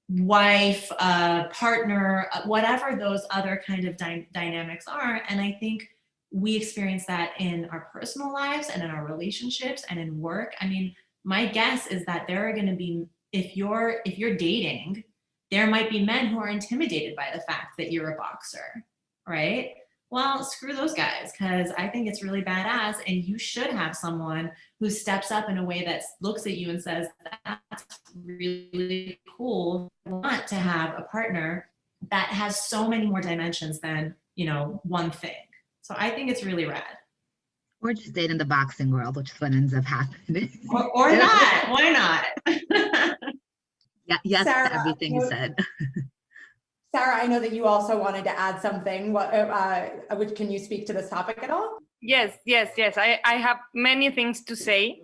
wife, a partner, whatever those other kind of dynamics are. And I think we experience that in our personal lives and in our relationships and in work. I mean, my guess is that there are going to be, if you're dating, there might be men who are intimidated by the fact that you're a boxer, right? Well, screw those guys, because I think it's really badass, and you should have someone who steps up in a way that looks at you and says, that's really cool. I want to have a partner that has so many more dimensions than, one thing. So I think it's really rad. Or just date in the boxing world, which is what ends up happening. Or not. Why not? Yeah, yes, Sarah, to everything you said. Sarah, I know that you also wanted to add something. Can you speak to this topic at all? Yes. I have many things to say.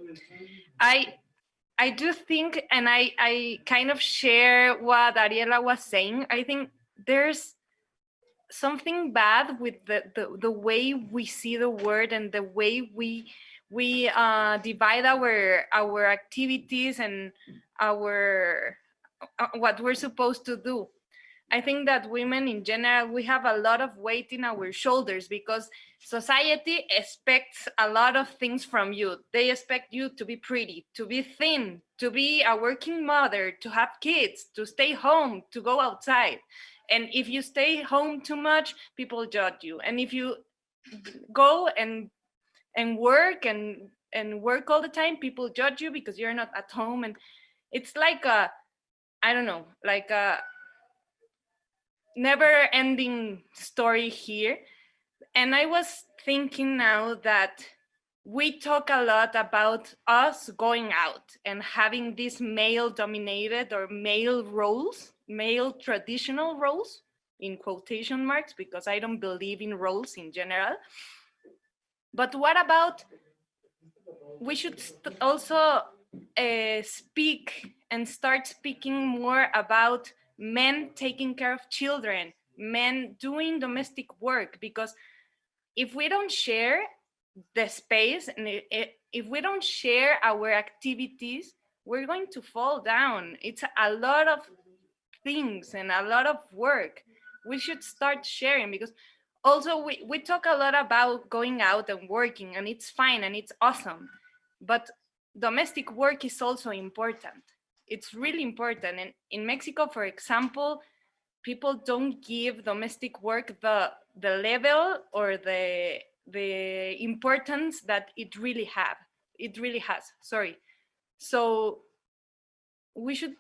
I do think, and I kind of share what Ariela was saying. I think there's something bad with the way we see the world and the way we divide our activities and our what we're supposed to do. I think that women in general, we have a lot of weight in our shoulders because society expects a lot of things from you. They expect you to be pretty, to be thin, to be a working mother, to have kids, to stay home, to go outside. And if you stay home too much, people judge you. And if you go and work and work all the time, people judge you because you're not at home. And it's like a never ending story here. And I was thinking now that we talk a lot about us going out and having these male dominated or male roles, male traditional roles in quotation marks, because I don't believe in roles in general. But what about, we should also speak and start speaking more about men taking care of children, men doing domestic work, because if we don't share the space and if we don't share our activities, we're going to fall down. It's a lot of things and a lot of work. We should start sharing, because also we talk a lot about going out and working, and it's fine and it's awesome, but domestic work is also important. It's really important. And in Mexico, for example, people don't give domestic work the level or the importance that it really has. So we should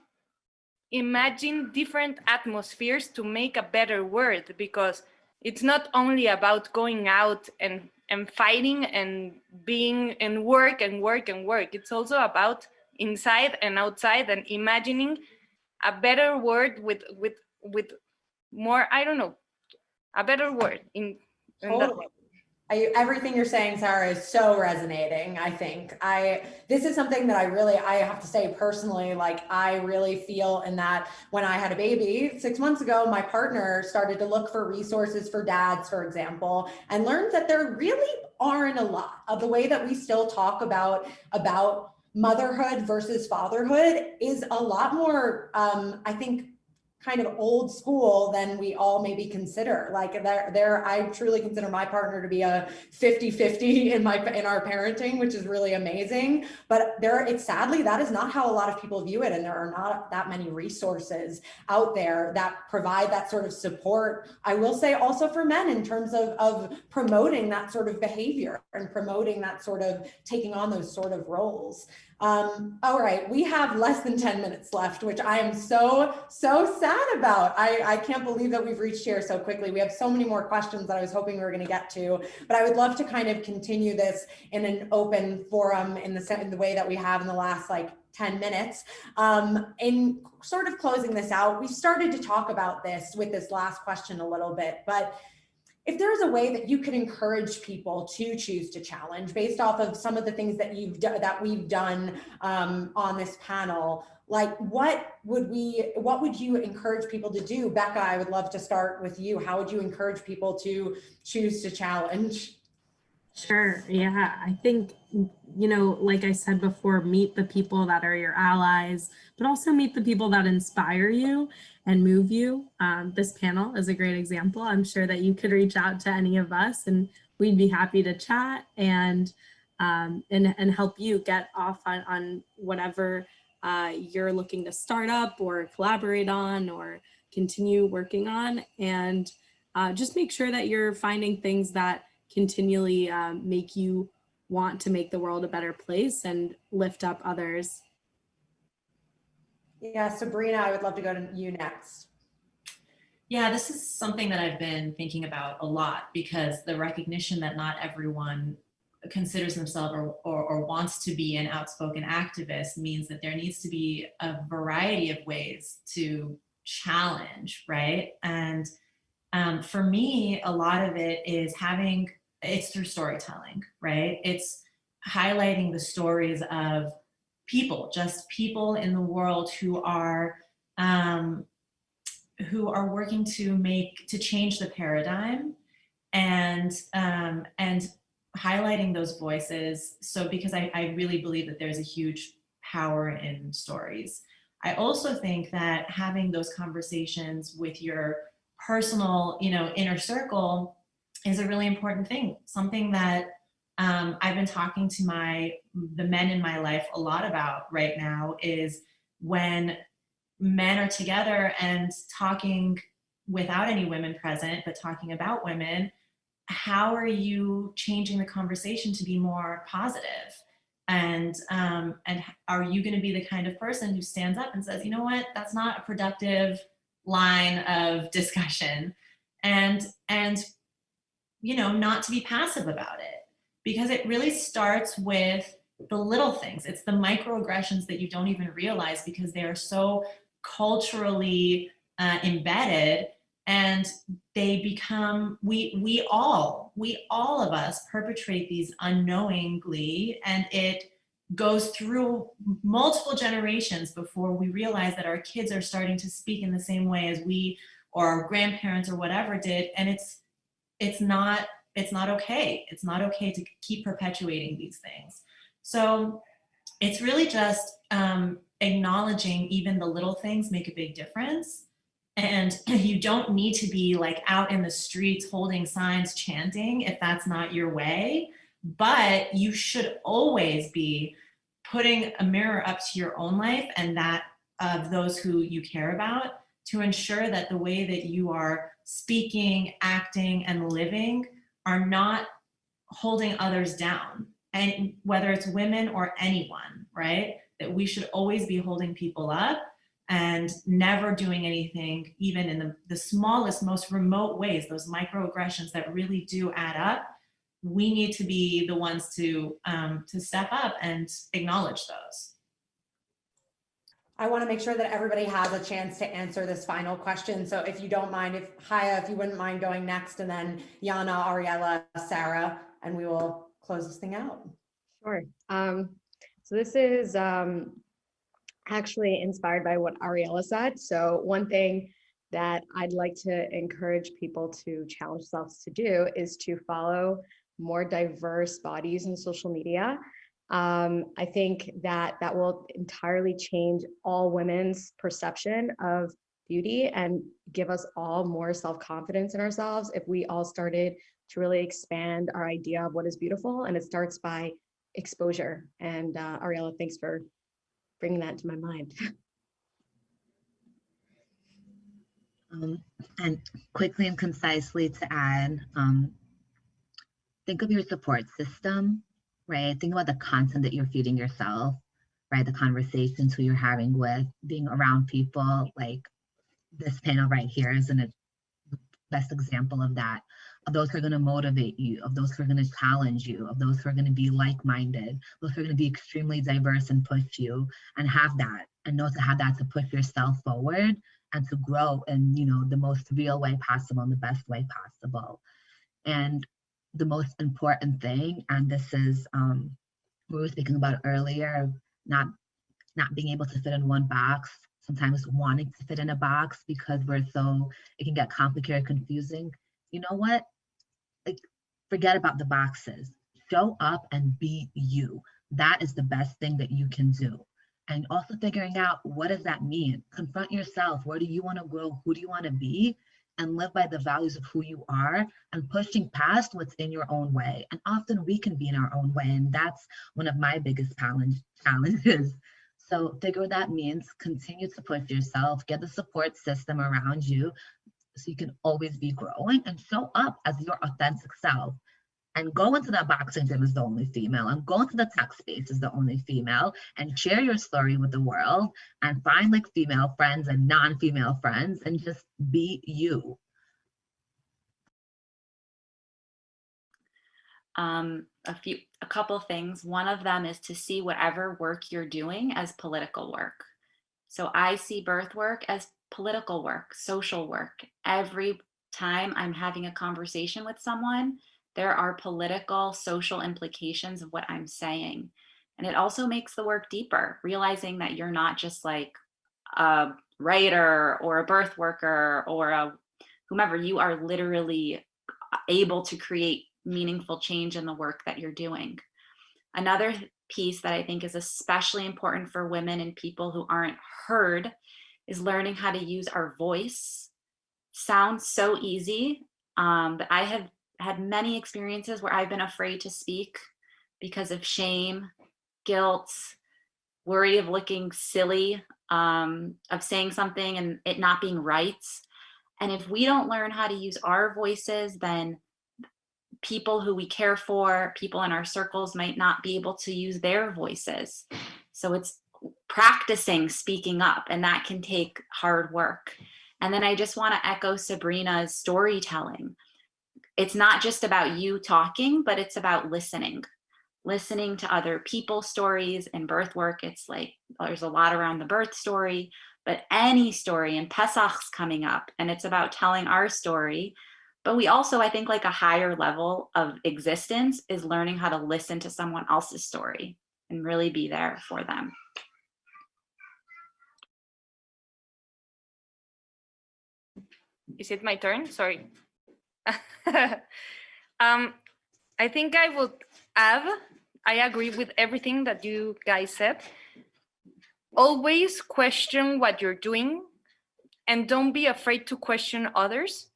imagine different atmospheres to make a better world, because it's not only about going out and fighting and being and work. It's also about inside and outside and imagining a better world with more, a better world in Totally. Everything you're saying, Sarah, is so resonating. I think this is something that I have to say personally, like I really feel in that when I had a baby 6 months ago, my partner started to look for resources for dads, for example, and learned that there really aren't a lot of the way that we still talk about motherhood versus fatherhood is a lot more, I think, kind of old school than we all maybe consider. Like I truly consider my partner to be a 50-50 in our parenting, which is really amazing. But sadly, that is not how a lot of people view it. And there are not that many resources out there that provide that sort of support. I will say also for men in terms of promoting that sort of behavior and promoting that sort of taking on those sort of roles. All right, we have less than 10 minutes left, which I am so sad about. I can't believe that we've reached here so quickly. We have so many more questions that I was hoping we were going to get to, but I would love to kind of continue this in an open forum in the way that we have in the last like 10 minutes. In sort of closing this out, we started to talk about this with this last question a little bit, but if there's a way that you could encourage people to choose to challenge based off of some of the things that we've done on this panel, like what would you encourage people to do? Becca, I would love to start with you. How would you encourage people to choose to challenge? Sure. Yeah. I think, like I said before, meet the people that are your allies, but also meet the people that inspire you and move you. This panel is a great example. I'm sure that you could reach out to any of us and we'd be happy to chat and help you get off on whatever you're looking to start up or collaborate on or continue working on. And just make sure that you're finding things that continually make you want to make the world a better place and lift up others. Yeah, Sabrina, I would love to go to you next. Yeah, this is something that I've been thinking about a lot because the recognition that not everyone considers themselves or wants to be an outspoken activist means that there needs to be a variety of ways to challenge, right? And for me, a lot of it is it's through storytelling, right? It's highlighting the stories of just people in the world who are working to change the paradigm and highlighting those voices. So because I really believe that there's a huge power in stories. I also think that having those conversations with your personal, inner circle is a really important thing. Something that I've been talking to the men in my life a lot about right now is when men are together and talking without any women present, but talking about women, how are you changing the conversation to be more positive? And are you going to be the kind of person who stands up and says, you know what, that's not a productive line of discussion, and not to be passive about it, because it really starts with the little things. It's the microaggressions that you don't even realize because they are so culturally embedded, and they become, we all of us perpetrate these unknowingly, and it goes through multiple generations before we realize that our kids are starting to speak in the same way as we or our grandparents or whatever did. And it's not okay. It's not okay to keep perpetuating these things. So it's really just acknowledging even the little things make a big difference. And you don't need to be like out in the streets holding signs chanting if that's not your way, but you should always be putting a mirror up to your own life and that of those who you care about, to ensure that the way that you are speaking, acting, and living are not holding others down. And whether it's women or anyone, right? That we should always be holding people up and never doing anything, even in the smallest, most remote ways, those microaggressions that really do add up. We need to be the ones to step up and acknowledge those. I want to make sure that everybody has a chance to answer this final question. So if you don't mind, if you wouldn't mind going next, and then Yana, Ariella, Sarah, and we will close this thing out. Sure. So this is actually inspired by what Ariella said. So one thing that I'd like to encourage people to challenge themselves to do is to follow more diverse bodies in social media. I think that that will entirely change all women's perception of beauty and give us all more self-confidence in ourselves if we all started to really expand our idea of what is beautiful. And it starts by exposure. And Ariella, thanks for bringing that to my mind. And quickly and concisely to add, think of your support system, right? Think about the content that you're feeding yourself, right? The conversations who you're having with, being around people like this panel right here is a best example of that. Of those who are going to motivate you, of those who are going to challenge you, of those who are going to be like-minded, those who are going to be extremely diverse and push you, and have that, and know to have that to push yourself forward and to grow in, you know, the most real way possible and the best way possible. And the most important thing, and this is we were speaking about earlier, not being able to fit in one box, sometimes wanting to fit in a box because it can get complicated, confusing. You know what? Like, forget about the boxes. Show up and be you. That is the best thing that you can do. And also figuring out, what does that mean? Confront yourself. Where do you want to grow? Who do you want to be? And live by the values of who you are and pushing past what's in your own way. And often we can be in our own way. And that's one of my biggest challenges. So figure what that means, continue to push yourself, get the support system around you so you can always be growing, and show up as your authentic self. And go into that boxing gym as the only female, and go into the tech space as the only female, and share your story with the world, and find like female friends and non-female friends, and just be you. A couple things. One of them is to see whatever work you're doing as political work. So I see birth work as political work, social work. Every time I'm having a conversation with someone, there are political, social implications of what I'm saying. And it also makes the work deeper, realizing that you're not just like a writer or a birth worker or a whomever. You are literally able to create meaningful change in the work that you're doing. Another piece that I think is especially important for women and people who aren't heard is learning how to use our voice. Sounds so easy, but I have had many experiences where I've been afraid to speak because of shame, guilt, worry of looking silly, of saying something and it not being right. And if we don't learn how to use our voices, then people who we care for, people in our circles might not be able to use their voices. So it's practicing speaking up, and that can take hard work. And then I just want to echo Sabrina's storytelling. It's not just about you talking, but it's about listening to other people's stories. In birth work, it's like there's a lot around the birth story, but any story, and Pesach's coming up, and it's about telling our story. But we also, I think, like a higher level of existence is learning how to listen to someone else's story and really be there for them. Is it my turn? Sorry. I think I would add, I agree with everything that you guys said. Always question what you're doing and don't be afraid to question others.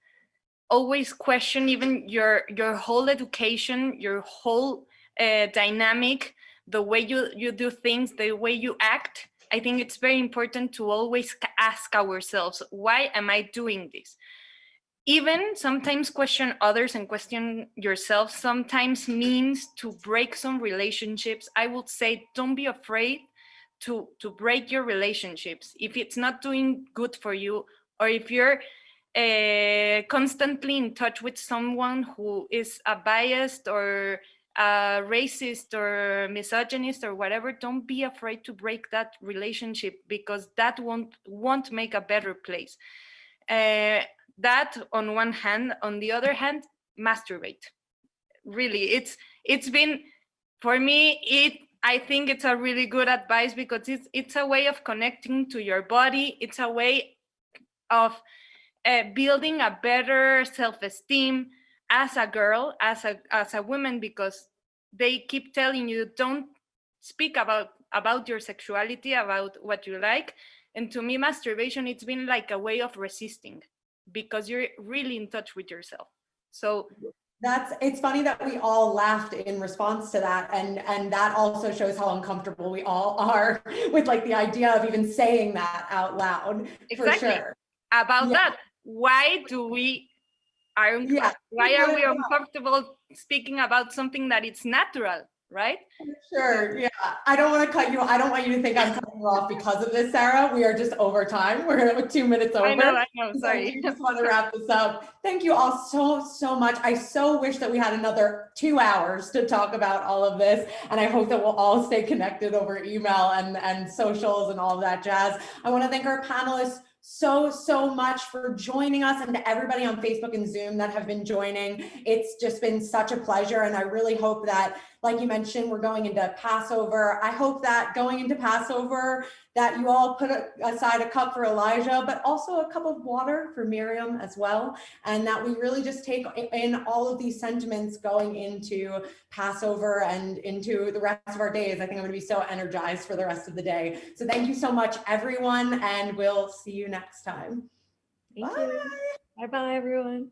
Always question even your whole education, your whole dynamic, the way you do things, the way you act. I think it's very important to always ask ourselves, why am I doing this? Even sometimes question others and question yourself sometimes means to break some relationships. I would say don't be afraid to break your relationships. If it's not doing good for you, or if you're constantly in touch with someone who is a biased or a racist or misogynist or whatever, don't be afraid to break that relationship, because that won't make a better place. That on one hand. On the other hand, masturbate. Really, it's been, for me, I think it's a really good advice, because it's a way of connecting to your body. It's a way of building a better self-esteem as a girl, as a woman, because they keep telling you, don't speak about your sexuality, about what you like. And to me, masturbation, it's been like a way of resisting because you're really in touch with yourself. So it's funny that we all laughed in response to that, and that also shows how uncomfortable we all are with like the idea of even saying that out loud. Exactly. For sure. About that, why are we uncomfortable speaking about something that it's natural, right? Sure. Yeah. I don't want to cut you. I don't want you to think I'm cutting you off because of this, Sarah. We are just over time. We're 2 minutes over. I know. Sorry. So I just want to wrap this up. Thank you all so much. I so wish that we had another 2 hours to talk about all of this. And I hope that we'll all stay connected over email and socials and all of that jazz. I want to thank our panelists so much for joining us, and to everybody on Facebook and Zoom that have been joining. It's just been such a pleasure, and I really hope that, like you mentioned, we're going into Passover. I hope that going into Passover that you all put aside a cup for Elijah, but also a cup of water for Miriam as well, and that we really just take in all of these sentiments going into Passover and into the rest of our days. I think I'm going to be so energized for the rest of the day. So thank you so much, everyone, and we'll see you next time. Thank you. Bye-bye, everyone.